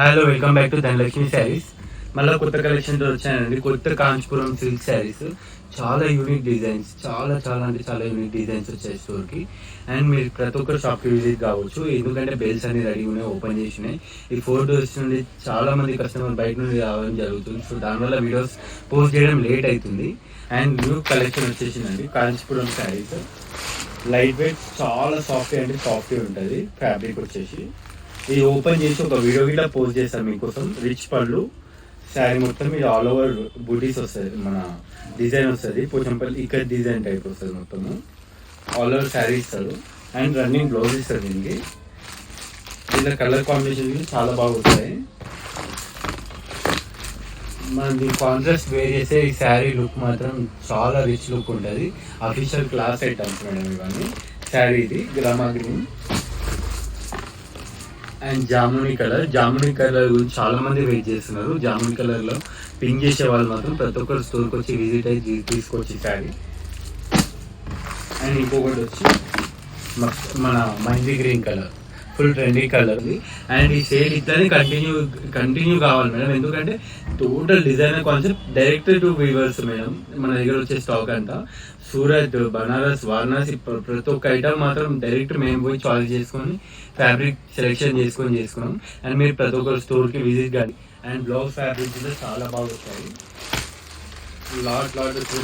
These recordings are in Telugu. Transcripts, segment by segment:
Hello, welcome back to Dhanalakshmi saris. మళ్ళీ కొత్త కలెక్షన్తో వచ్చానండి. కొత్త కాంచీపురం సిల్క్ శారీస్, చాలా యూనిక్ డిజైన్స్, చాలా చాలా అంటే చాలా యూనిక్ డిజైన్స్ వచ్చాయి స్టోర్కి. అండ్ మీరు ప్రతి ఒక్కరు షాప్కి విజిట్ కావచ్చు, ఎందుకంటే బెల్స్ అన్ని రెడీ ఉన్నాయి, ఓపెన్ చేసినాయి. ఈ 4 డోర్స్ నుండి చాలా మంది కస్టమర్ బయట నుండి రావడం జరుగుతుంది. సో దానివల్ల వీడియోస్ పోస్ట్ చేయడం లేట్ అవుతుంది. అండ్ న్యూ కలెక్షన్ వచ్చేసిందండి కాంచీపురం శారీస్. లైట్ వెయిట్, చాలా సాఫ్ట్ అంటే సాఫ్ట్ ఉంటుంది. ఫ్యాబ్రిక్ వచ్చేసి ఇది ఓపెన్ చేసి ఒక వీడియో కూడా పోస్ట్ చేస్తాను మీకోసం. రిచ్ పళ్ళు శారీ మొత్తం ఇది ఆల్ ఓవర్ బూటీస్ వస్తుంది, మన డిజైన్ వస్తుంది, పోచంపల్లి ఇక్కడ డిజైన్ టైప్ వస్తుంది. మొత్తము ఆల్ ఓవర్ శారీ ఇస్తారు. అండ్ రన్నింగ్ బ్లౌజ్ ఇస్తారు దీనికి. దీంట్లో కలర్ కాంబినేషన్ కూడా చాలా బాగా వస్తాయి. మనది కాంట్రాస్ట్ వేర్ చేసే ఈ శారీ లుక్ మాత్రం చాలా రిచ్ లుక్ ఉంటుంది. అఫీషియల్ క్లాస్ ఐటమ్స్ మేడం ఇవన్నీ. శారీ ఇది గ్రామా గ్రీన్ అండ్ జామునీ కలర్ గురించి చాలా మంది వెయిట్ చేస్తున్నారు. జామునీ కలర్ లో పింక్ చేసే వాళ్ళు మాత్రం ప్రతి ఒక్కరు స్టోర్కి వచ్చి విజిట్ అయ్యి తీసుకొచ్చి శారీ. అండ్ ఇంకొకటి వచ్చి మన mehndi green colour, full trendy colour. And ఈ సేల్ ఇట్లానే కంటిన్యూ కావాలి మేడం, ఎందుకంటే total designer concept direct to weavers madam. మన దగ్గర వచ్చే స్టాక్ అంతా సూరత్, బనారస్, వారణాసి ప్రతి ఒక్క ఐటమ్ మాత్రం డైరెక్ట్ మేము పోయి చాయిస్ చేసుకొని ఫ్యాబ్రిక్ సెలెక్షన్ చేసుకున్నాం. అండ్ మీరు ప్రతి ఒక్కరు స్టోర్కి విజిట్ కానీ. అండ్ బ్లౌజ్ ఫ్యాబ్రిక్ కూడా చాలా బాగా వస్తాయి. లాట్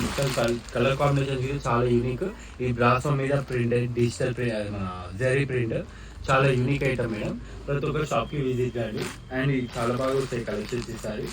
మొత్తం కలర్ కాంబినేషన్ చాలా యూనిక్. ఈ బ్రాసో మీద ప్రింట్, డిజిటల్ ప్రింట్, మన జరీ ప్రింట్, చాలా యూనిక్ ఐటమ్ మేడం. ప్రతి ఒక్కరు షాప్కి విజిట్ కానీ. అండ్ ఇది చాలా బాగా వస్తాయి కలెక్షన్స్ ఈసారి.